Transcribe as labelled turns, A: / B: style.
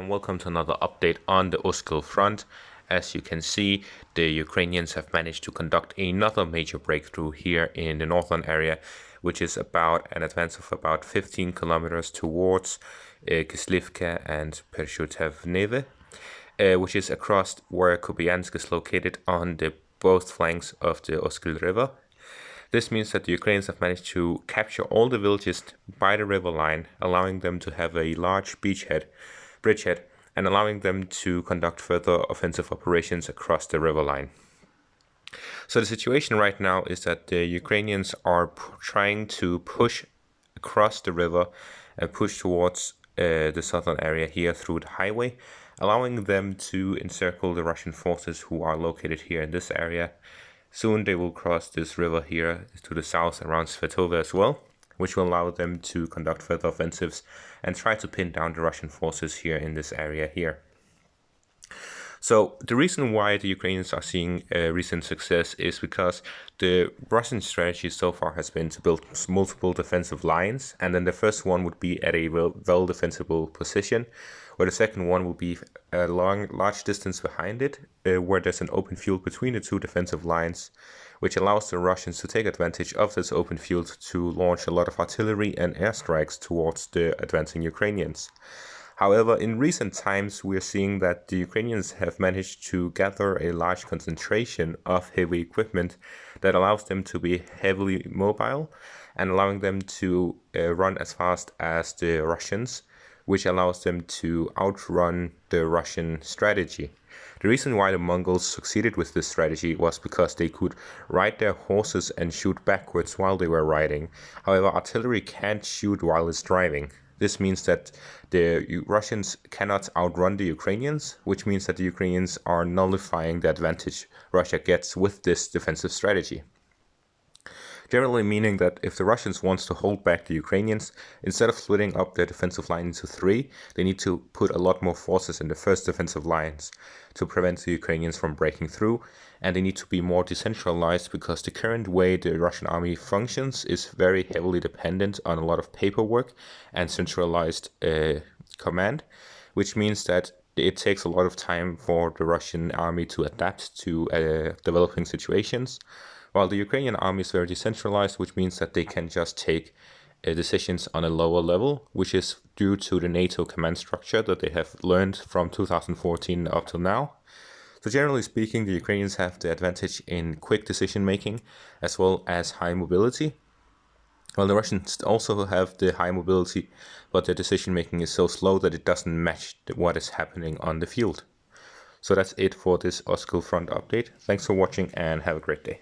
A: and welcome to another update on the Oskil front. As you can see, the Ukrainians have managed to conduct another major breakthrough here in the northern area, which is about an advance of about 15 kilometers towards Kislivka and Pershutevneve, which is across where Kupiansk is located on the both flanks of the Oskil river. This means that the Ukrainians have managed to capture all the villages by the river line, allowing them to have a large bridgehead, and allowing them to conduct further offensive operations across the river line. So the situation right now is that the Ukrainians are trying to push across the river and push towards the southern area here through the highway, allowing them to encircle the Russian forces who are located here in this area. Soon they will cross this river here to the south around Svetove as well, which will allow them to conduct further offensives and try to pin down the Russian forces here in this area here. So the reason why the Ukrainians are seeing recent success is because the Russian strategy so far has been to build multiple defensive lines, and then the first one would be at a well-defensible position, where the second one will be a large distance behind it, where there's an open field between the two defensive lines, which allows the Russians to take advantage of this open field to launch a lot of artillery and airstrikes towards the advancing Ukrainians. However, in recent times, we are seeing that the Ukrainians have managed to gather a large concentration of heavy equipment that allows them to be heavily mobile and allowing them to run as fast as the Russians, which allows them to outrun the Russian strategy. The reason why the Mongols succeeded with this strategy was because they could ride their horses and shoot backwards while they were riding. However, artillery can't shoot while it's driving. This means that the Russians cannot outrun the Ukrainians, which means that the Ukrainians are nullifying the advantage Russia gets with this defensive strategy. Generally meaning that if the Russians want to hold back the Ukrainians, instead of splitting up their defensive line into three, they need to put a lot more forces in the first defensive lines to prevent the Ukrainians from breaking through, and they need to be more decentralized because the current way the Russian army functions is very heavily dependent on a lot of paperwork and centralized command, which means that it takes a lot of time for the Russian army to adapt to developing situations, while the Ukrainian army is very decentralized, which means that they can just take decisions on a lower level, which is due to the NATO command structure that they have learned from 2014 up till now. So generally speaking, the Ukrainians have the advantage in quick decision making as well as high mobility, while the Russians also have the high mobility, but their decision making is so slow that it doesn't match what is happening on the field. So that's it for this Oskil front update. Thanks for watching and have a great day.